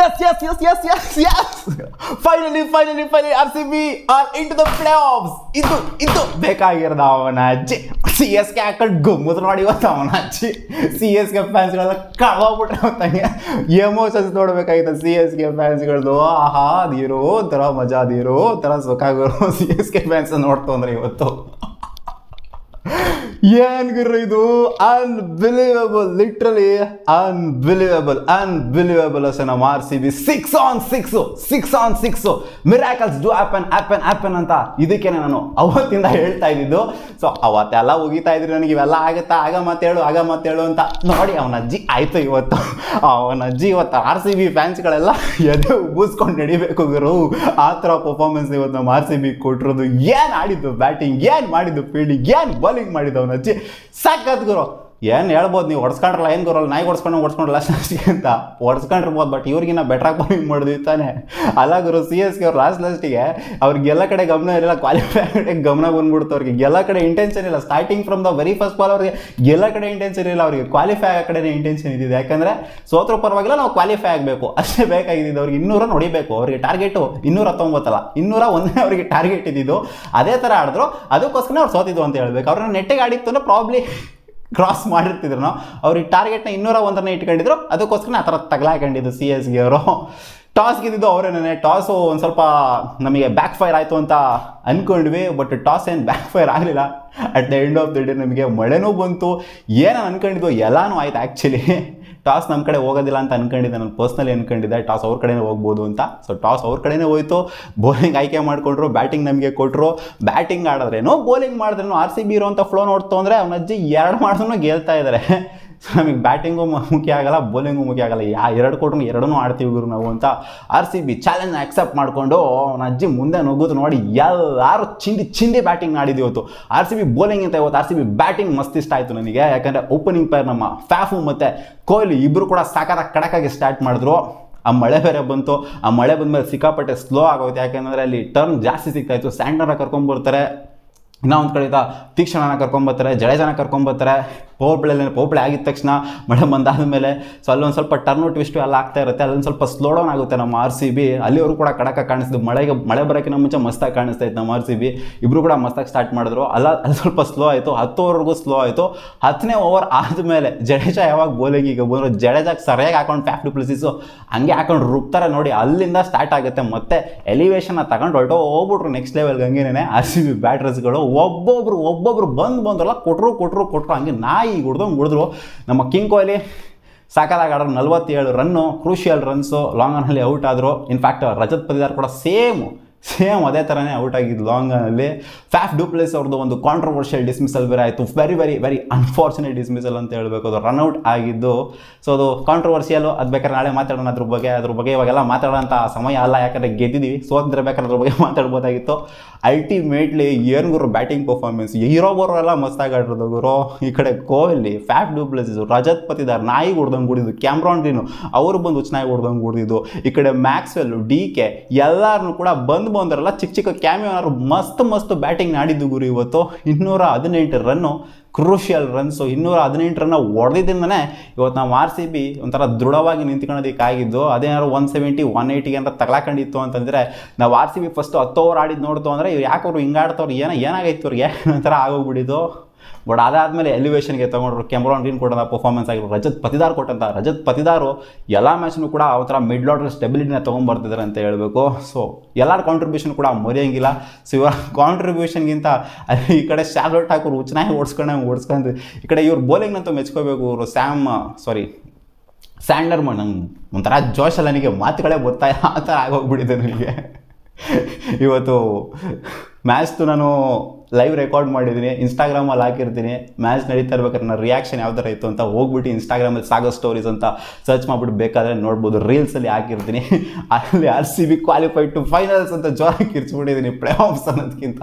Yes. Finally, RCB are into the playoffs. ಇದು ಬೇಕಾಗಿರೋದು ಅವನ ಅಜ್ಜಿ. CSK ಹಾಕೊಂಡು ಗುಮ್ಮುದ್ರು ನೋಡಿ ಇವತ್ತು ಅವನ ಅಜ್ಜಿ. CSK ಫ್ಯಾನ್ಸ್ಗಳೆಲ್ಲ ಕಳ್ದೋಗ್ಬಿಟ್ರೆ ಅವತ್ತಂಗೆ ಎಮೋಷನ್ಸ್ ನೋಡ್ಬೇಕಾಗಿತ್ತು CSK ಫ್ಯಾನ್ಸ್ಗಳದ್ದು. ಆಹಾ ಅದಿರೋ ಥರ ಮಜಾ, ಅದಿರೋ ಥರ ಸುಖ ಗುರು CSK ಫ್ಯಾನ್ಸ್ ನೋಡ್ತು ಅಂದ್ರೆ ಇವತ್ತು. ಏನ್ ಗುರು ಇದು, ಅನ್ಬಿಲೀವಬಲ್, ಲಿಟ್ರಲಿ ಅನ್ಬಿಲೀವಬಲ್ ಅಷ್ಟೇ. ನಮ್ಮ RCB 6 on 6 miracles do happen ಅಂತ ಇದಕ್ಕೇನೆ ನಾನು ಅವತ್ತಿಂದ ಹೇಳ್ತಾ ಇದ್ದಿದ್ದು. ಸೊ ಅವತ್ತೆಲ್ಲ ಉಗಿತಾ ಇದ್ರಿ ನನಗೆ ಇವೆಲ್ಲ ಆಗುತ್ತಾ, ಆಗ ಮತ್ತೇಳು ಅಂತ. ನೋಡಿ ಅವನ ಅಜ್ಜಿ ಆಯ್ತು ಇವತ್ತು. ಇವತ್ತು RCB ಫ್ಯಾನ್ಸ್ಗಳೆಲ್ಲ ಎದೆ ಉಬ್ಬಿಸ್ಕೊಂಡು ನಡಿಬೇಕು ಗುರು. ಆ ಥರ ಪರ್ಫಾರ್ಮೆನ್ಸ್ ಇವತ್ತು ನಮ್ಮ RCB ಕೊಟ್ಟಿರೋದು. ಏನ್ ಆಡಿದ್ದು ಬ್ಯಾಟಿಂಗ್, ಏನ್ ಮಾಡಿದ್ದು ಫೀಲ್ಡಿಂಗ್, ಏನ್ ಬೌಲಿಂಗ್ ಮಾಡಿದ್ದು ಅವನ ಅಜ್ಜಿ. ಸಾಕಾದ್ ಗುರು. ಏನು ಹೇಳ್ಬೋದು ನೀವು, ಹೊಡ್ಸ್ಕೊಂಡ್ರಲ್ಲ ಏನು ಗುರಲ್ಲ, ನಾಯಿ ಹೊಡ್ಸ್ಕೊಂಡ್ರಲ್ಲ ಲಾಸ್ಟಿಗೆ ಅಂತ ಹೊಡ್ಸ್ಕೊಂಡಿರ್ಬೋದು. ಬಟ್ ಇವ್ರಿಗಿನ್ನ ಬೆಟ್ರಾಗಿ ಬೌಲಿಂಗ್ ಮಾಡಿದ್ವಿ ತಾನೆ. ಅಲ್ಲ ಗುರು, CSK ಅವ್ರು ಲಾಸ್ಟಿಗೆ ಅವ್ರಿಗೆಲ್ಲ ಕಡೆ ಗಮನ ಇರಲಿಲ್ಲ, ಕ್ವಾಲಿಫೈ ಕಡೆ ಗಮನ ಬಂದ್ಬಿಡ್ತು. ಅವ್ರಿಗೆ ಎಲ್ಲ ಕಡೆ ಇಂಟೆನ್ಷನ್ ಇಲ್ಲ. Starting from the very first ball ಅವ್ರಿಗೆ ಎಲ್ಲ ಕಡೆ ಇಂಟೆನ್ಷನ್ ಇಲ್ಲ, ಅವ್ರಿಗೆ ಕ್ವಾಲಿಫೈ ಆಗೋ ಕಡೆ ಇಂಟೆನ್ಷನ್ ಇದ್ದಿದೆ. ಯಾಕಂದರೆ ಸೋತ್ರೂ ಪರವಾಗಿಲ್ಲ, ನಾವು ಕ್ವಾಲಿಫೈ ಆಗಬೇಕು ಅಷ್ಟೇ ಬೇಕಾಗಿದ್ದು. ಅವ್ರಿಗೆ 200 ಹೊಡಿಬೇಕು. ಅವ್ರಿಗೆ ಟಾರ್ಗೆಟು 219 ಅಲ್ಲ, 201 ಅವ್ರಿಗೆ ಟಾರ್ಗೆಟ್ ಇದ್ದಿದ್ದು. ಅದೇ ಥರ ಆಡಿದ್ರು, ಅದಕ್ಕೋಸ್ಕರ ಅವ್ರು ಸೋತಿದ್ದು ಅಂತ ಹೇಳ್ಬೇಕು. ಅವ್ರನ್ನ ನೆಟ್ಟಿಗೆ ಆಡಿತ್ತು ಅಂದರೆ ಪ್ರಾಬ್ಲಿ ಕ್ರಾಸ್ ಮಾಡಿರ್ತಿದ್ರು. ನಾವು ಅವ್ರಿಗೆ ಟಾರ್ಗೆಟ್ನ 201 ಇಟ್ಕೊಂಡಿದ್ರು, ಅದಕ್ಕೋಸ್ಕರ ಆ ಥರ ತಗಲಾಕೊಂಡಿದ್ದು CSK ಅವರು. ಟಾಸ್ ಗೆದ್ದಿದ್ದು ಅವರೇನೇ. ಟಾಸು ಒಂದು ಸ್ವಲ್ಪ ನಮಗೆ ಬ್ಯಾಕ್ ಫೈರ್ ಆಯಿತು ಅಂತ ಅಂದ್ಕೊಂಡ್ವಿ. ಬಟ್ ಟಾಸ್ ಏನು ಬ್ಯಾಕ್ ಫೈರ್ ಆಗಲಿಲ್ಲ. At the end of the day ನಮಗೆ ಮಳೆನೂ ಬಂತು, ಏನೋ ಅಂದ್ಕೊಂಡಿದ್ದು ಎಲ್ಲನೂ ಆಯ್ತು. ಆ್ಯಕ್ಚುಲಿ ಟಾಸ್ ನಮ್ಮ ಕಡೆ ಹೋಗೋದಿಲ್ಲ ಅಂತ ಅಂದ್ಕೊಂಡಿದ್ದೆ, ನಾನು ಪರ್ಸ್ನಲಿ ಅಂದ್ಕೊಂಡಿದ್ದೆ ಟಾಸ್ ಅವ್ರ ಕಡೆನೇ ಹೋಗ್ಬೋದು ಅಂತ. ಸೊ ಟಾಸ್ ಅವ್ರ ಕಡೆನೇ ಹೋಯಿತು. ಬೌಲಿಂಗ್ ಆಯ್ಕೆ ಮಾಡಿಕೊಂಡ್ರು, ಬ್ಯಾಟಿಂಗ್ ನಮಗೆ ಕೊಟ್ಟರು. ಬ್ಯಾಟಿಂಗ್ ಆಡಿದ್ರೇನೋ ಬೌಲಿಂಗ್ ಮಾಡಿದ್ರೇನೋ RCB ಇರೋಂಥ ಫ್ಲೋ ನೋಡ್ತು ಅಂದರೆ ಅವನ ಅಜ್ಜಿ 2 ಮಾಡಿದ್ರು ಗೆಲ್ತಾ ಇದ್ದಾರೆ. ನಮಗೆ ಬ್ಯಾಟಿಂಗು ಮುಖ್ಯ ಆಗಲ್ಲ, ಬೌಲಿಂಗು ಮುಖ್ಯ ಆಗಲ್ಲ. 2 ಕೊಟ್ಟರು 2 ಆಡ್ತೀವಿ ಗುರು ನಾವು ಅಂತ RCB ಚಾಲೆಂಜ್ನ ಅಕ್ಸೆಪ್ಟ್ ಮಾಡಿಕೊಂಡು ಅವನ ಅಜ್ಜಿ ಮುಂದೆ ನುಗ್ಗೋದು ನೋಡಿ. ಎಲ್ಲರೂ ಚಿಂದಿ ಬ್ಯಾಟಿಂಗ್ ಆಡಿದ್ವಿ ಇವತ್ತು. RCB ಬೌಲಿಂಗ್ ಅಂತ ಇವತ್ತು RCB ಬ್ಯಾಟಿಂಗ್ ಮಸ್ತ್ ಇಷ್ಟ ಆಯಿತು ನನಗೆ. ಯಾಕಂದರೆ ಓಪನಿಂಗ್ ಪೇರ್ ನಮ್ಮ ಫ್ಯಾಫು ಮತ್ತು ಕೊಹ್ಲಿ ಇಬ್ಬರು ಕೂಡ ಸಾಕಾಗಿ ಕಡಕಾಗಿ ಸ್ಟಾರ್ಟ್ ಮಾಡಿದ್ರು. ಆ ಮಳೆ ಬೇರೆ ಬಂತು. ಆ ಮಳೆ ಬಂದಮೇಲೆ ಸಿಕ್ಕಾಪಟ್ಟೆ ಸ್ಲೋ ಆಗೋಯ್ತು. ಯಾಕೆಂದರೆ ಅಲ್ಲಿ ಟರ್ನ್ ಜಾಸ್ತಿ ಸಿಗ್ತಾಯಿತ್ತು. ಸ್ಯಾಂಡರ್ನ ಕರ್ಕೊಂಡ್ಬರ್ತಾರೆ, ಇನ್ನೊಂದು ಕಡೆಯಿಂದ ತೀಕ್ಷಣನ ಕರ್ಕೊಂಬರ್ತಾರೆ, ಜಡೇಜಾನ ಕರ್ಕೊಂಬರ್ತಾರೆ. ಪವರ್ ಪ್ಲೇ ಆಗಿದ ತಕ್ಷಣ ಮಳೆ ಬಂದಾದ ಮೇಲೆ ಸೊ ಅಲ್ಲೊಂದು ಸ್ವಲ್ಪ ಟರ್ನು ಟ್ವಿಸ್ಟು ಎಲ್ಲ ಆಗ್ತಾ ಇರುತ್ತೆ. ಅಲ್ಲೊಂದು ಸ್ವಲ್ಪ ಸ್ಲೋ ಡೌನ್ ಆಗುತ್ತೆ ನಮ್ಮ RCB. ಅಲ್ಲಿವರು ಕೂಡ ಕಡಕ ಕಾಣಿಸ್ತು. ಮಳೆ ಬರೋಕ್ಕಿಂತ ಮುಂಚೆ ಮಸ್ತಾಗಿ ಕಾಣಿಸ್ತಾ ಇತ್ತು ನಮ್ಮ RCB. ಇಬ್ಬರು ಕೂಡ ಮಸ್ತಾಗಿ ಸ್ಟಾರ್ಟ್ ಮಾಡಿದ್ರು. ಅಲ್ಲಿ ಸ್ವಲ್ಪ ಸ್ಲೋ ಆಯಿತು. 10 ಓವರ್ಗೂ ಸ್ಲೋ ಆಯಿತು. 10ನೇ ಓವರ್ ಆದಮೇಲೆ ಜಡೇಜಾ ಯಾವಾಗ ಬೌಲಿಂಗಿಗೆ ಬಂದರು, ಜಡೇಜಾಗೆ ಸರಿಯಾಗಿ ಹಾಕೊಂಡು ಫ್ಯಾಫ್ ಡು ಪ್ಲೆಸಿಸು ಹಂಗೆ ಹಾಕೊಂಡು ರುಬ್ತಾರೆ ನೋಡಿ. ಅಲ್ಲಿಂದ ಸ್ಟಾರ್ಟ್ ಆಗುತ್ತೆ. ಮತ್ತೆ ಎಲಿವೇಶನ್ನ ತಗೊಂಡು ಹೋಗ್ಬಿಟ್ರು ನೆಕ್ಸ್ಟ್ ಲೆವೆಲ್ಗೆ. ಹಂಗೇನೆ RCB ಬ್ಯಾಟರ್ಸ್ಗಳು ಒಬ್ಬೊಬ್ರು ಬಂದ್ರಲ್ಲ ಕೊಟ್ಟರು ಹಂಗೆ ನಾಯಿ ಹೊಡೆದ್ರು. ನಮ್ಮ ಕಿಂಗ್ ಕೊಹ್ಲಿ ಸಾಕಾದಾಗ ಆಡೋರು 47 ರನ್ನು, ಕ್ರೂಷಿಯಲ್ ರನ್ಸು, ಲಾಂಗ್ ಆನಲ್ಲಿ ಔಟ್ ಆದರು. ಇನ್ಫ್ಯಾಕ್ಟ್ ರಜತ್ ಪತಿದಾರ್ ಕೂಡ ಸೇಮ್ ಅದೇ ಥರನೇ ಔಟ್ ಆಗಿದ್ದು ಲಾಂಗ್ ಆನಲ್ಲಿ. ಫ್ಯಾಫ್ ಡು ಪ್ಲೆಸಿಸ್ ಅವ್ರದ್ದು ಒಂದು ಕಾಂಟ್ರವರ್ಷಿಯಲ್ ಡಿಸ್ಮಿಸಲ್ ಬೇರೆ ಆಯಿತು. ವೆರಿ ಅನ್ಫಾರ್ಚುನೇಟ್ ಡಿಸ್ಮಿಸಲ್ ಅಂತ ಹೇಳಬೇಕು. ಅದು ರನ್ಔಟ್ ಆಗಿದ್ದು. ಸೊ ಅದು ಕಾಂಟ್ರವರ್ಷಿಯಲ್. ಅದು ಬೇಕಾದ್ರೆ ನಾಳೆ ಮಾತಾಡೋಣ ಅದ್ರ ಬಗ್ಗೆ. ಇವಾಗೆಲ್ಲ ಮಾತಾಡೋಂಥ ಸಮಯ ಅಲ್ಲ, ಯಾಕಂದರೆ ಗೆದ್ದಿದ್ದೀವಿ. ಸೋತಿದ್ರೆ ಬೇಕಾದ್ರೆ ಅದ್ರ ಬಗ್ಗೆ ಮಾತಾಡ್ಬೋದಾಗಿತ್ತು. ಅಲ್ಟಿಮೇಟ್ಲಿ ಏನು ಗುರು ಬ್ಯಾಟಿಂಗ್ ಪರ್ಫಾರ್ಮೆನ್ಸ್, ಇರೋಬೋರೆಲ್ಲ ಮಸ್ತಾಗಿ ಆಡಿರೋದು ಗುರು. ಈ ಕಡೆ ಕೊಹ್ಲಿ, ಫ್ಯಾಫ್ ಡು ಪ್ಲೆಸಿಸ್, ರಜತ್ ಪತಿದಾರ್ ನಾಯಿ ಹೊಡ್ದಂಗೆ ಹೊಡಿದ್ದು, ಕ್ಯಾಮ್ರಾನ್ ಗ್ರೀನು ಅವರು ಬಂದು ಹುಚ್ಚನಾಗಿ ಹೊಡ್ದಂಗೆ ಹೊಡಿದ್ದು. ಈ ಕಡೆ ಮ್ಯಾಕ್ಸ್ವೆಲ್, DK ಎಲ್ಲರೂ ಕೂಡ ಬಂದರಲ್ಲ ಚಿಕ್ಕ ಕ್ಯಾಮಿಯೋನರು ಮಸ್ತ್ ಬ್ಯಾಟಿಂಗ್ ಆಡಿದ್ದು ಗುರು ಇವತ್ತು. 218 ರನ್ನು, ಕ್ರೂಷಿಯಲ್ ರನ್ಸು, 218 ರನ್ನ ಹೊಡೆದಿದ್ದರಿಂದನೇ ಇವತ್ತು ನಾವು RCB ಒಂಥರ ದೃಢವಾಗಿ ನಿಂತ್ಕೊಳ್ಳೋದಕ್ಕಾಗಿದ್ದು. ಅದೇನಾದ್ರು 170, 180 ಅಂತ ತಗಲಾಕೊಂಡಿತ್ತು ಅಂತಂದರೆ ನಾವು RCB ಫಸ್ಟು 10 ಓವರ್ ಆಡಿದ್ದು ನೋಡ್ತು ಅಂದರೆ ಇವ್ರು ಯಾಕವ್ರು ಹಿಂಗಾಡ್ತವ್ರು, ಏನಾಗೈತೆ ಇವ್ರಿಗೆ ಒಂಥರ ಆಗೋಗ್ಬಿಟ್ಟಿದ್ದು. ಬಟ್ ಅದಾದಮೇಲೆ ಎಲಿವೇಷನ್ಗೆ ತೊಗೊಂಡ್ರು. ಕ್ಯಾಮ್ರಾನ್ ಗ್ರೀನ್ ಕೊಟ್ಟಂಥ ಪರ್ಫಾರ್ಮೆನ್ಸ್ ಆಗಿರೋದು, ರಜತ್ ಪತಿದಾರು ಎಲ್ಲ ಮ್ಯಾಚ್ನೂ ಕೂಡ ಆ ಥರ ಮಿಡ್ಲ್ ಆರ್ಡರ್ ಸ್ಟೆಬಿಲಿಟಿನ ತೊಗೊಂಡ್ಬರ್ತಿದ್ದಾರೆ ಅಂತ ಹೇಳಬೇಕು. ಸೊ ಎಲ್ಲರ ಕಾಂಟ್ರಿಬ್ಯೂಷನ್ ಕೂಡ ಮರೆಯೋಂಗಿಲ್ಲ. ಸೊ ಇವರ ಕಾಂಟ್ರಿಬ್ಯೂಷನ್ಗಿಂತ ಈ ಕಡೆ ಶಾರ್ಲೋಟ್ ಠಾಕೂರ್ ಹುಚ್ಚನಾಗಿ ಓಡಿಸ್ಕೊಂಡು ಈ ಕಡೆ ಇವ್ರು ಬೌಲಿಂಗ್ನಂತೂ ಮೆಚ್ಕೋಬೇಕು. ಇವರು ಸ್ಯಾಂಡರ್ಮನ್ ನಂಗೆ ಒಂಥರ ಜೋಶಲ್ಲ, ನನಗೆ ಮಾತುಗಳೇ ಗೊತ್ತಾಯ ಆ ಥರ ಆಗೋಗ್ಬಿಟ್ಟಿದೆ ನನಗೆ. ಇವತ್ತು ಮ್ಯಾಚ್ದು ನಾನು ಲೈವ್ ರೆಕಾರ್ಡ್ ಮಾಡಿದ್ದೀನಿ, ಇನ್ಸ್ಟಾಗ್ರಾಮಲ್ಲಿ ಹಾಕಿರ್ತೀನಿ. ಮ್ಯಾಚ್ ನಡೀತಾ ಇರ್ಬೇಕಾದ್ರೆ ನನ್ನ ರಿಯಾಕ್ಷನ್ ಯಾವ ಥರ ಇತ್ತು ಅಂತ ಹೋಗ್ಬಿಟ್ಟು ಇನ್ಸ್ಟಾಗ್ರಾಮಲ್ಲಿ ಸಾಗೋ ಸ್ಟೋರೀಸ್ ಅಂತ ಸರ್ಚ್ ಮಾಡಿಬಿಟ್ಟು ಬೇಕಾದರೆ ನೋಡ್ಬೋದು. ರೀಲ್ಸಲ್ಲಿ ಹಾಕಿರ್ತೀನಿ. ಅಲ್ಲಿ RCB ಕ್ವಾಲಿಫೈಡ್ ಟು ಫೈನಲ್ಸ್ ಅಂತ ಜೋರಾಗಿ ಕಿರ್ಚ್ಬಿಟ್ಟಿದ್ದೀನಿ. ಪ್ಲೇ ಆಫ್ಸ್ ಅನ್ನೋದಕ್ಕಿಂತ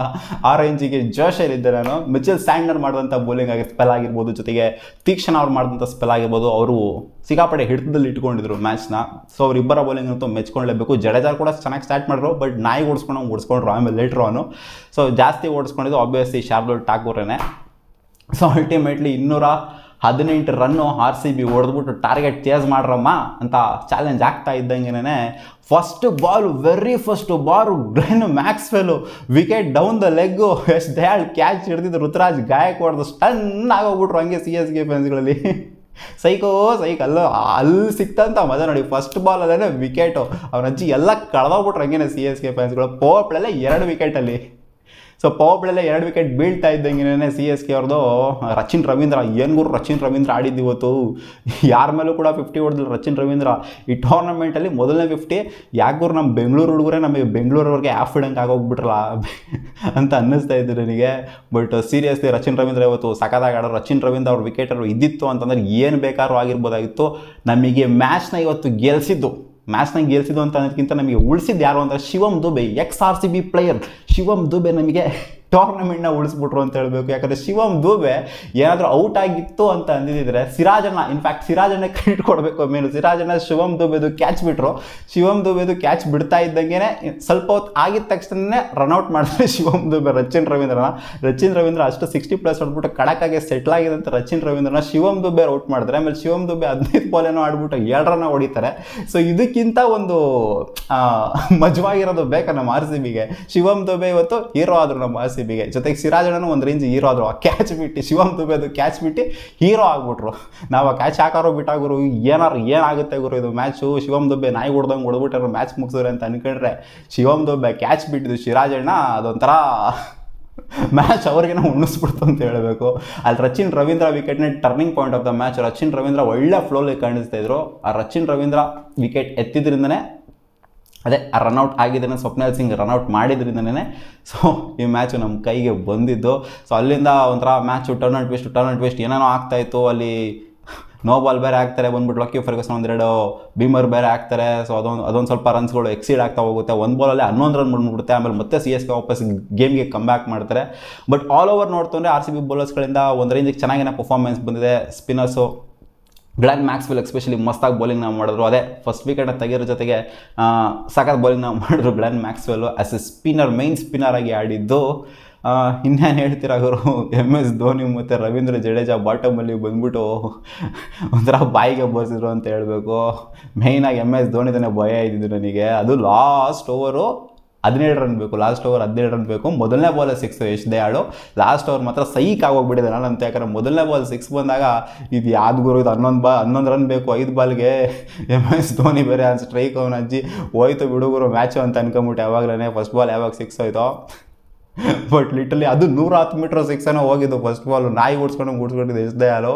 ಆ ರೇಂಜಿಗೆ ಜೋಶಲ್ಲಿದ್ದೆ ನಾನು. ಮಿಚೆಲ್ ಸ್ಯಾಂಡ್ನರ್ ಮಾಡಿದಂಥ ಬೌಲಿಂಗ್ ಸ್ಪೆಲ್ ಆಗಿರ್ಬೋದು, ಜೊತೆಗೆ ತೀಕ್ಷಣ ಅವ್ರು ಮಾಡಿದಂಥ ಸ್ಪೆಲ್ ಆಗಿರ್ಬೋದು. ಅವರು ಸಿಕ್ಕಾಪಟ್ಟೆ ಹಿಡಿತದಲ್ಲಿ ಇಟ್ಕೊಂಡಿದ್ರು ಮ್ಯಾಚ್ನ. ಸೊ ಅವರಿಬ್ಬರ ಬೌಲಿಂಗ್ ಅಂತೂ ಮೆಚ್ಕೊಳ್ಳೇಬೇಕು. ಜಡೇಜಾ ಕೂಡ ಚೆನ್ನಾಗಿ ಸ್ಟಾರ್ಟ್ ಮಾಡಿದ್ರು, ಬಟ್ ನಾಯಿ ಓಡಿಸ್ಕೊಂಡ್ರು ಆಮೇಲೆ ಲೇಟ್ರು ಅವನು. ಸೊ ಜಾಸ್ತಿ ಓಡಿಸ್ಕೊಂಡಿದ್ದು ಆಬ್ವಿಯಸ್ಲಿ ಶಾರ್ಲೋಟ್ ಠಾಕೂರೇ. ಸೊ ಅಲ್ಟಿಮೇಟ್ಲಿ 18 ರನ್ನು RCB ಹೊಡೆದ್ಬಿಟ್ಟು ಟಾರ್ಗೆಟ್ ಚೇಸ್ ಮಾಡ್ರಮ್ಮ ಅಂತ ಚಾಲೆಂಜ್ ಆಗ್ತಾ ಇದ್ದಂಗೆನೇ very first ball Glenn Maxwell wicket down the leg ಎಷ್ಟು ದಯಾಳ್ ಕ್ಯಾಚ್ ಹಿಡಿದಿದ್ದು ಋತುರಾಜ್ ಗಾಯಕ್ವಾಡ್ ಸ್ಟನ್ ಆಗೋಗ್ಬಿಟ್ರು ಹಂಗೆ CSK ಫ್ಯಾನ್ಸ್ಗಳಲ್ಲಿ. ಸೈಕೋ ಅಲ್ಲಿ ಸಿಕ್ತಂತ ಮಜಾ ನೋಡಿ. ಫಸ್ಟ್ ಬಾಲ್ ಅಲ್ಲೇ ವಿಕೆಟು ಅವ್ರ ಅಜ್ಜಿ ಎಲ್ಲ ಕಳೆದೋಗ್ಬಿಟ್ರು ಹಂಗೇನೆ CSK ಫ್ಯಾನ್ಸ್ಗಳು. ಪವರ್ ಪ್ಲೇಲೇ 2 ವಿಕೆಟಲ್ಲಿ. ಸೊ ಪವರ್ ಪ್ಲೇಲೇ 2 ವಿಕೆಟ್ ಬೀಳ್ತಾ ಇದ್ದಂಗೆ CSK ಅವ್ರದ್ದು ರಚಿನ್ ರವೀಂದ್ರ ರಚಿನ್ ರವೀಂದ್ರ ಆಡಿದ್ದು ಇವತ್ತು. ಯಾರ ಮೇಲೂ ಕೂಡ 50 ಹೊಡೆದಿಲ್ಲ ರಚಿನ್ ರವೀಂದ್ರ ಈ ಟೂರ್ನಮೆಂಟಲ್ಲಿ ಮೊದಲನೇ 50. ಯಾಕೂರು ನಮ್ಮ ಬೆಂಗಳೂರು ಹುಡುಗರೇ ನಮಗೆ ಬೆಂಗಳೂರವ್ರಿಗೆ ಆಫ್ ಇಡಂಗೆ ಆಗೋಗ್ಬಿಟ್ರಲ್ಲ ಅಂತ ಅನ್ನಿಸ್ತಾ ಇದ್ದು ನನಗೆ. ಬಟ್ ಸೀರಿಯಸ್ಲಿ ರಚಿನ್ ರವೀಂದ್ರ ಇವತ್ತು ಸಖತ್ತಾಗಿ ಆಡೋರು. ರಚಿನ್ ರವೀಂದ್ರ ಅವ್ರ ವಿಕೆಟರು ಇದ್ದಿತ್ತು ಅಂತಂದ್ರೆ ಏನು ಬೇಕಾದ್ರೂ ಆಗಿರ್ಬೋದಾಗಿತ್ತು. ನಮಗೆ ಮ್ಯಾಚ್ನ ಇವತ್ತು ಗೆಲ್ಸಿದ್ದು ಅಂತ ಅನ್ನೋದಕ್ಕಿಂತ ನಮಗೆ ಉಳಿಸಿದ್ದು ಯಾರು ಅಂದರೆ ಶಿವಮ್ ದುಬೆ, XRCB ಪ್ಲೇಯರ್ ಶಿವಮ್ ದುಬೆ ನಮಗೆ ಟೂರ್ನಮೆಂಟ್ನ ಉಳಿಸ್ಬಿಟ್ರು ಅಂತ ಹೇಳಬೇಕು. ಯಾಕಂದರೆ ಶಿವಮ್ ದುಬೆ ಏನಾದರೂ ಔಟ್ ಆಗಿತ್ತು ಅಂತ ಅಂದಿದ್ದರೆ ಸಿರಾಜಣ್ಣ, ಇನ್ಫ್ಯಾಕ್ಟ್ ಸಿರಾಜಣ್ಣ ಕ್ರೆಡಿಟ್ ಕೊಡಬೇಕು. ಮೇನು ಸಿರಾಜಣ್ಣ ಶಿವಮ್ ದುಬೆದು ಕ್ಯಾಚ್ ಬಿಟ್ಟರು. ಶಿವಮ್ ದುಬೆದು ಕ್ಯಾಚ್ ಬಿಡ್ತಾ ಇದ್ದಂಗೆ ಸ್ವಲ್ಪ ಹೊತ್ತು ಆಗಿದ ತಕ್ಷಣ ರನ್ಔಟ್ ಮಾಡಿದ್ರೆ ಶಿವಮ್ ದುಬೆ ರಚಿನ್ ರವೀಂದ್ರ ಅಷ್ಟು 60+ ಹೊಡ್ಬಿಟ್ಟು ಕಡಕಾಗೆ ಸೆಟ್ಲ್ ಆಗಿದೆ ಅಂತ ರಚಿನ್ ರವೀಂದ್ರನ ಶಿವಮ್ ದುಬೆ ಔಟ್ ಮಾಡಿದ್ರೆ. ಆಮೇಲೆ ಶಿವಮ್ ದುಬೆ 15 ಬಾಲೇನೋ ಆಡ್ಬಿಟ್ಟು 7 ರನ್ ಹೊಡಿತಾರೆ. ಸೊ ಇದಕ್ಕಿಂತ ಒಂದು ಮಜವಾಗಿರೋದು ಬೇಕಾ ನಮ್ಮ RCBಗೆ. ಶಿವಮ್ ದುಬೆ ಇವತ್ತು ಹೀರೋ ಆದರು ನಮ್ಮ RCB ಜೊತೆಗೆ ಸಿರಾಜಣ್ಣನು ಒಂದು ರೇಂಜ್ ಹೀರೋ ಆದ್ರು. ಆ ಕ್ಯಾಚ್ ಬಿಟ್ಟು ಶಿವಮ್ ದುಬೆ ಅದು ಕ್ಯಾಚ್ ಬಿಟ್ಟು ಹೀರೋ ಆಗ್ಬಿಟ್ರು. ನಾವು ಆ ಕ್ಯಾಚ್ ಹಾಕಾರೋ ಬಿಟ್ಟಾಗುರು ಏನಾಗುತ್ತೆ ಗುರು ಇದು ಮ್ಯಾಚು. ಶಿವಮ್ ದುಬೆ ನಾಯಿ ಹೊಡೆದಂಗೆ ಹೊಡೆದ್ಬಿಟ್ಟಾರು ಮ್ಯಾಚ್ ಮುಗಿಸಿದ್ರೆ ಅಂತ ಅನ್ಕೊಂಡ್ರೆ ಶಿವಮ್ ದುಬೆ ಕ್ಯಾಚ್ ಬಿಟ್ಟಿದ್ದು ಸಿರಾಜಣ್ಣ ಅದೊಂಥರ ಮ್ಯಾಚ್ ಅವ್ರಿಗೇನೋ ಉಣಿಸ್ಬಿಡ್ತು ಅಂತ ಹೇಳಬೇಕು. ಅಲ್ಲಿ ರಚಿನ್ ರವೀಂದ್ರ ವಿಕೆಟ್ನ turning point of the match. Rachin Ravindra ಒಳ್ಳೆ ಫ್ಲೋಲಿ ಕಾಣಿಸ್ತಾ ಇದ್ರು. ಆ ರಚಿನ್ ರವೀಂದ್ರ ವಿಕೆಟ್ ಎತ್ತಿದ್ರಿಂದನೇ ಆ ರನ್ಔಟ್ ಆಗಿದ್ದೇನೆ. ಸ್ವಪ್ನಲ್ ಸಿಂಗ್ ರನ್ಔಟ್ ಮಾಡಿದ್ರಿಂದನೇ ಸೊ ಈ ಮ್ಯಾಚು ನಮ್ಮ ಕೈಗೆ ಬಂದಿದ್ದು. ಸೊ ಅಲ್ಲಿಂದ ಒಂಥರ ಮ್ಯಾಚು ಟರ್ನ್ ಅಂಡ್ ಟ್ವಿಸ್ಟ್ ಏನೇನೋ ಆಗ್ತಾಯಿತ್ತು. ಅಲ್ಲಿ ನೋ ಬಾಲ್ ಬೇರೆ ಆಗ್ತಾರೆ, ಬಂದ್ಬಿಟ್ಟು ಲಕ್ಕಿ ಫರ್ಗೂಸನ್ 1-2 ಬೀಮರ್ ಬೇರೆ ಆಗ್ತಾರೆ. ಸೊ ಅದೊಂದು ಸ್ವಲ್ಪ ರನ್ಸ್ಗಳು ಎಕ್ಸೀಡ್ ಆಗ್ತಾ ಹೋಗುತ್ತೆ. 1 ಬಾಲಲ್ಲಿ 11 ರನ್ ಬಂದ್ಬಿಡುತ್ತೆ. ಆಮೇಲೆ ಮತ್ತೆ CSK ವಾಪಸ್ ಗೇಮ್ಗೆ ಕಮ್ ಬ್ಯಾಕ್ ಮಾಡ್ತಾರೆ. ಬಟ್ ಆಲ್ ಓವರ್ ನೋಡ್ತಂದರೆ RCB ಬೌಲರ್ಸ್ಗಳಿಂದ ಒಂದು ರೇಂಜಿಗೆ ಚೆನ್ನಾಗಿನ ಪರ್ಫಾರ್ಮೆನ್ಸ್ ಬಂದಿದೆ. ಸ್ಪಿನ್ನರ್ಸು ಗ್ಲೆನ್ ಮ್ಯಾಕ್ಸ್ವೆಲ್ ಎಸ್ಪೆಷಲಿ ಮಸ್ತಾಗಿ ಬೌಲಿಂಗ್ ನಾವು ಮಾಡಿದ್ರು. ಅದೇ ಫಸ್ಟ್ ವಿಕೆಟ್ನ ತೆಗಿರೋ ಜೊತೆಗೆ ಸಖತ್ ಬೌಲಿಂಗ್ ನಾವು ಮಾಡಿದ್ರು Glenn Maxwell as A spinner, main spinner ಆಗಿ ಆಡಿದ್ದು. ಇನ್ನೇನು ಹೇಳ್ತೀರ ಅವರು MS ಧೋನಿ ಮತ್ತು ರವೀಂದ್ರ ಜಡೇಜಾ ಬಾಟಮಲ್ಲಿ ಬಂದ್ಬಿಟ್ಟು ಒಂಥರ ಬಾಯಿಗೆ ಬೋಸಿದ್ರು ಅಂತ ಹೇಳಬೇಕು. ಮೇಯ್ನಾಗಿ MS ಧೋನಿದನೇ ಭಯ ಇದ್ದಿದ್ದು ನನಗೆ. ಅದು ಲಾಸ್ಟ್ ಓವರು 17 ರನ್ ಬೇಕು. ಲಾಸ್ಟ್ ಓವರ್ 17 ರನ್ ಬೇಕು. ಮೊದಲನೇ ಬಾಲ್ 6 ಎಷ್ಟು ದಯಾಳು. ಲಾಸ್ಟ್ ಓವರ್ ಮಾತ್ರ ಸೈಕ್ ಆಗೋಗ್ಬಿಟ್ಟಿದೆ ನಾನಂತ. ಯಾಕಂದರೆ ಮೊದಲನೇ ಬಾಲ್ 6 ಬಂದಾಗ ಇದು ಯಾವ್ದು ಗುರು ಇದು 11 ರನ್ ಬೇಕು 5 ಬಾಲ್ಗೆ. MS ಧೋನಿ ಬೇರೆ ಸ್ಟ್ರೈಕ್ ಅವನ ಅಜ್ಜಿ ಹೋಯ್ತು ಬಿಡುಗರು ಮ್ಯಾಚು ಅಂತ ಅನ್ಕೊಂಬಿಟ್ಟು ಯಾವಾಗಲೇ ಫಸ್ಟ್ ಬಾಲ್ ಯಾವಾಗ 6 ಹೋಯ್ತೋ. ಬಟ್ ಲಿಟ್ರಲಿ ಅದು 110 ಮೀಟರ್ 6 ಏನೋ ಹೋಗಿದ್ದು ಫಸ್ಟ್ ಬಾಲ್. ನಾಯಿ ಓಡಿಸ್ಕೊಂಡಿದ್ದು ಎಷ್ಟು ದಯಾಳು.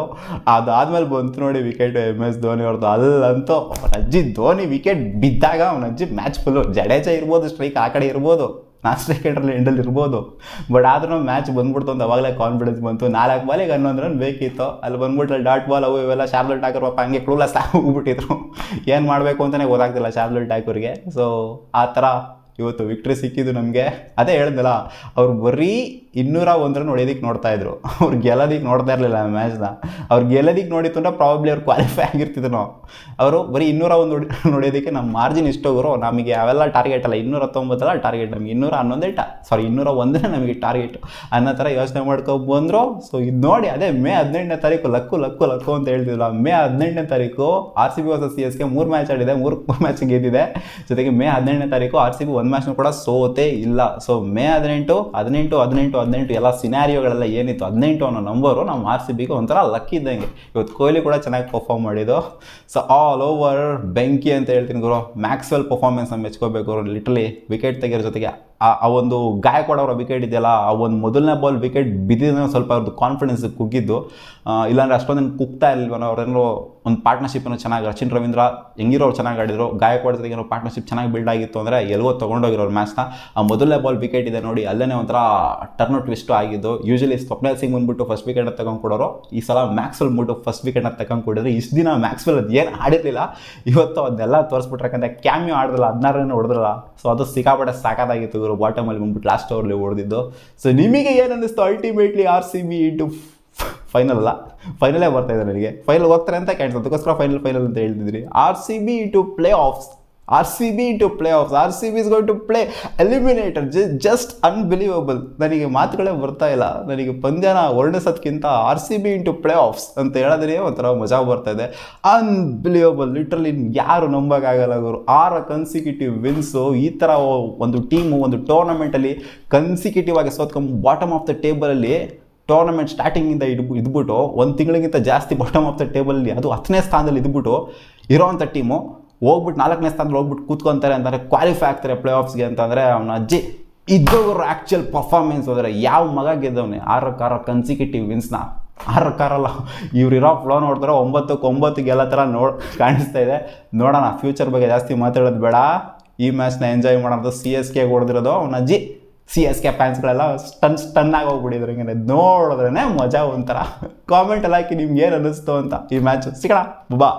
ಅದಾದ್ಮೇಲೆ ಬಂತು ನೋಡಿ ವಿಕೆಟ್ MS ಧೋನಿ ಅವ್ರದ್ದು. ಅಲ್ಲಂತೂ ಅಜ್ಜಿ ಧೋನಿ ವಿಕೆಟ್ ಬಿದ್ದಾಗ ಅವನ ಅಜ್ಜಿ ಮ್ಯಾಚ್ ಫುಲ್ಲು. ಜಡೇಜಾ ಇರ್ಬೋದು ಸ್ಟ್ರೈಕ್ ಆ ಕಡೆ ಇರ್ಬೋದು, ನಾನ್ ಸ್ಟ್ರೈಕರಲ್ಲಿ ಎಂಡಲ್ಲಿ ಇರ್ಬೋದು. ಬಟ್ ಆದ್ರೂ ಮ್ಯಾಚ್ ಬಂದ್ಬಿಡ್ತು ಅಂತ ಅವಾಗಲೇ ಕಾನ್ಫಿಡೆನ್ಸ್ ಬಂತು. 4 ಬಾಲಿಗೆ 11 ರನ್ ಬೇಕಿತ್ತು. ಅಲ್ಲಿ ಬಂದ್ಬಿಟ್ಟು ಡಾಟ್ ಬಾಲ್ ಅವು ಇವೆಲ್ಲ ಶಾರ್ಲೋಟ್ ಠಾಕೂರ್ ಪಾಪ ಹಂಗೆ ಕ್ಲೂಲೆಸ್ ಹೋಗ್ಬಿಟ್ಟಿದ್ರು. ಏನು ಮಾಡಬೇಕು ಅಂತಲೇ ಗೊತ್ತಾಗ್ತಿಲ್ಲ ಶಾರ್ಲೋಟ್ ಠಾಕೂರ್ಗೆ. ಸೊ ಆ ಥರ ಇವತ್ತು ವಿಕ್ಟ್ರಿ ಸಿಕ್ಕಿದ್ದು ನಮಗೆ. ಅದೇ ಹೇಳಿದ್ನಲ್ಲ, ಅವ್ರು ಬರೀ 201 ರನ್ ಹೊಡೆಯೋದಕ್ಕೆ ನೋಡ್ತಾಯಿದ್ರು. ಅವ್ರು ಗೆಲ್ಲೋದಕ್ಕೆ ನೋಡ್ತಾ ಇರಲಿಲ್ಲ ಮ್ಯಾಚ್ನ. ಅವ್ರು ಗೆಲ್ಲೋದಕ್ಕೆ ನೋಡಿತ್ತು ಅಂದರೆ ಪ್ರಾಬಬ್ಲಿ ಅವ್ರು ಕ್ವಾಲಿಫೈ ಆಗಿರ್ತಿದ್ರು. ನಾವು ಅವರು ಬರೀ 201 ನೋಡೋದಕ್ಕೆ ನಮ್ಮ ಮಾರ್ಜಿನ್ ಇಷ್ಟೋಗರು. ನಮಗೆ ಅವೆಲ್ಲ ಟಾರ್ಗೆಟ್ ಅಲ್ಲ, 219 ಟಾರ್ಗೆಟ್, ನಮಗೆ 201 ನಮಗೆ ಟಾರ್ಗೆಟ್ ಅನ್ನೋ ಥರ ಯೋಚನೆ ಮಾಡ್ಕೊಬಂದರು. ಸೊ ಇದು ನೋಡಿ, ಅದೇ ಮೇ 18ನೇ ತಾರೀಕು ಲಕ್ಕು ಅಂತ ಹೇಳ್ತಿದ್ರಲ್ಲ. ಮೇ 18ನೇ ತಾರೀಕು RCB vs CSK 3 ಮ್ಯಾಚ್ ಆಡಿದೆ, 3 ಮ್ಯಾಚ್ ಗೆದ್ದಿದೆ. ಜೊತೆಗೆ ಮೇ 18ನೇ ತಾರೀಕು RCB 1 ಮ್ಯಾಚ್ನೂ ಕೂಡ ಸೋತೇ ಇಲ್ಲ. ಸೊ ಮೇ 18 ಎಲ್ಲ ಸಿನಾರಿಯೋಗಳೆಲ್ಲ ಏನಿತ್ತು 18 ಅನ್ನೋ ನಂಬರು ನಮ್ಮ RCBಗೆ ಒಂಥರ ಲಕ್ಕಿ ಇದ್ದಂಗೆ. ಇವತ್ತು ಕೊಹ್ಲಿ ಕೂಡ ಚೆನ್ನಾಗಿ ಪರ್ಫಾರ್ಮ್ ಮಾಡಿದ್ದು. ಸೊ ಆಲ್ ಓವರ್ ಬೆಂಕಿ ಅಂತ ಹೇಳ್ತೀನಿ ಗುರು. ಮ್ಯಾಕ್ಸ್ವೆಲ್ ಪರ್ಫಾರ್ಮೆನ್ಸ್ ನಮ್ಮ ಮೆಚ್ಕೋಬೇಕು ಅವರು. ಲಿಟ್ರಲಿ ವಿಕೆಟ್ ತೆಗಿರೋ ಜೊತೆಗೆ ಆ ಒಂದು ಗಾಯಕ್ವಾಡ್ ಅವರ ವಿಕೆಟ್ ಇದೆಯಲ್ಲ, ಆ ಒಂದು ಮೊದಲನೇ ಬಾಲ್ ವಿಕೆಟ್ ಬಿದ್ದಿದ್ರೆ ಸ್ವಲ್ಪ ಅವ್ರದ್ದು ಕಾನ್ಫಿಡೆನ್ಸ್ ಕುಗ್ಗಿದ್ದು. ಇಲ್ಲಾಂದರೆ ಅಷ್ಟೊಂದು ಕುಗ್ತಾ ಇರಲಿಲ್ವ. ಅವರೇನೋ ಒಂದು ಪಾರ್ಟ್ನರ್ಶಿಪ್ಪನ್ನು ಚೆನ್ನಾಗಿ ರಚಿನ್ ರವೀಂದ್ರ ಹೆಂಗಿರೋ ಅವ್ರು ಚೆನ್ನಾಗಿ ಆಡಿದ್ರು. ಗಾಯಕ್ವಾಡ್ ಜೊತೆಗೆ ಏನೋ ಪಾರ್ಟ್ನರ್ಶಿಪ್ ಚೆನ್ನಾಗಿ ಬಿಲ್ಡ್ ಆಗಿತ್ತು ಅಂದರೆ ಎಲ್ಗೋ ತೊಗೊಂಡೋಗಿರೋರು ಮ್ಯಾಚ್ನ. ಆ ಮೊದಲನೇ ಬಾಲ್ ವಿಕೆಟ್ ಇದೆ ನೋಡಿ, ಅಲ್ಲೇ ಒಂಥರ ಟರ್ನ್ ಟ್ವಿಸ್ಟು ಆಗಿದ್ದು. ಯೂಶಲಿ ಸ್ವಪ್ನಲ್ ಸಿಂಗ್ ಬಂದ್ಬಿಟ್ಟು ಫಸ್ಟ್ ವಿಕೆಟ್ನ ತಗೊಂಡ್ಕೊಡೋರು. ಈ ಸಲ ಮ್ಯಾಕ್ಸ್ವೆಲ್ ಬಂದ್ಬಿಟ್ಟು ಫಸ್ಟ್ ವಿಕೆಟ್ನ ತಗೊಂಡ್ಕೊಡಿದ್ರೆ. ಇಷ್ಟು ದಿನ ಮ್ಯಾಕ್ಸ್ವೆಲ್ ಅದು ಏನು ಆಡಿರಲಿಲ್ಲ, ಇವತ್ತು ಅದನ್ನೆಲ್ಲ ತೋರಿಸ್ಬಿಟ್ರಕ್ಕಂತ ಕ್ಯಾಮ್ಯೂ ಆಡಿದ್ರಲ್ಲ, 16 ರನ್ ಹೊಡೆದ್ರಲ್ಲ. ಸೊ ಅದು ಸಿಕ್ಕಾಪಟ್ಟೆ ಸಾಕಾಗಿತ್ತು ಇವರು. ಬಾಟಮಲ್ಲಿ ಬಂದ್ಬಿಟ್ಟು ಲಾಸ್ಟ್ ಓವರ್ಲಿ ಹೊಡೆದಿದ್ದು. ಸೊ ನಿಮಗೆ ಏನು ಅನ್ನಿಸ್ತು ಅಲ್ಟಿಮೇಟ್ಲಿ RCB ಇಂಟು ಫೈನಲೇ ಬರ್ತಾ ಇದೆ ನನಗೆ. ಫೈನಲ್ ಹೋಗ್ತಾರೆ ಅಂತ ಕಾಣಿಸ್ತು, ಅದಕ್ಕೋಸ್ಕರ ಫೈನಲ್ ಅಂತ ಹೇಳ್ತಿದ್ರಿ. RCB into play offs RCB into playoffs. RCB is going to play eliminator. Just unbelievable. ನನಗೆ ಮಾತುಗಳೇ ಬರ್ತಾ ಇಲ್ಲ. ನನಗೆ ಪಂದ್ಯನ ವರ್ಣಿಸೋದಕ್ಕಿಂತ RCB into playoffs ಅಂತ ಹೇಳಿದ್ರೆ ಒಂಥರ ಮಜಾ ಬರ್ತಾ ಇದೆ. ಅನ್ಬಿಲಿಯಬಲ್. ಲಿಟ್ರಲಿ ಯಾರು ನಂಬೋಕ್ಕಾಗಲ್ಲ ಗುರು. 6 ಕನ್ಸಿಕ್ಯೂಟಿವ್ ವಿನ್ಸು. ಈ ಥರ ಒಂದು ಟೀಮು ಒಂದು ಟೂರ್ನಮೆಂಟಲ್ಲಿ ಕನ್ಸಿಕ್ಯೂಟಿವ್ ಆಗಿ ಸೋತ್ಕೊಂಡು ಬಾಟಮ್ ಆಫ್ ದ ಟೇಬಲಲ್ಲಿ ಟೂರ್ನಮೆಂಟ್ ಸ್ಟಾರ್ಟಿಂಗಿಂದ ಇದ್ಬಿಟ್ಟು ಒಂದು ತಿಂಗಳಿಗಿಂತ ಜಾಸ್ತಿ ಬಾಟಮ್ ಆಫ್ ದ ಟೇಬಲಲ್ಲಿ ಅದು 10ನೇ ಸ್ಥಾನದಲ್ಲಿ ಇದ್ಬಿಟ್ಟು ಇರೋವಂಥ ಟೀಮು ಹೋಗ್ಬಿಟ್ಟು 4ನೇ ಸ್ಥಾನದಲ್ಲಿ ಹೋಗ್ಬಿಟ್ಟು ಕೂತ್ಕೊತಾರೆ ಅಂತಂದರೆ ಕ್ವಾಲಿಫೈ ಆಗ್ತಾರೆ ಪ್ಲೇ ಆಫ್ಸ್ಗೆ ಅಂತಂದರೆ ಅವನ ಅಜ್ಜಿ ಇದ್ದವರು ಆ್ಯಕ್ಚುಯಲ್ ಪರ್ಫಾರ್ಮೆನ್ಸ್ ಹೋದರೆ ಯಾವ ಮಗ ಗೆದ್ದವನೇ 6 ಕನ್ಸಿಕ್ಯೂಟಿವ್ ವಿನ್ಸ್ನ 6 ಇವ್ರಿರೋ ಫ್ಲೋ ನೋಡಿದ್ರೆ 9 ಗೆಲ್ಲ ಥರ ಕಾಣಿಸ್ತಾ ಇದೆ. ನೋಡೋಣ ಫ್ಯೂಚರ್ ಬಗ್ಗೆ ಜಾಸ್ತಿ ಮಾತಾಡೋದು ಬೇಡ. ಈ ಮ್ಯಾಚ್ನ ಎಂಜಾಯ್ ಮಾಡೋದು CSK ಹೊಡೆದಿರೋದು ಅವನ ಅಜ್ಜಿ CSK ಫ್ಯಾನ್ಸ್ಗಳೆಲ್ಲ ಸ್ಟನ್ ಆಗಿ ಹೋಗ್ಬಿಟ್ಟಿದ್ರು. ಹಿಂಗೆ ನೋಡಿದ್ರೇ ಮಜಾ ಒಂಥರ. ಕಾಮೆಂಟಲ್ಲಿ ಹಾಕಿ ನಿಮ್ಗೆ ಏನು ಅನ್ನಿಸ್ತು ಅಂತ ಈ ಮ್ಯಾಚ್. ಸಿಗೋಣ ಬಾ.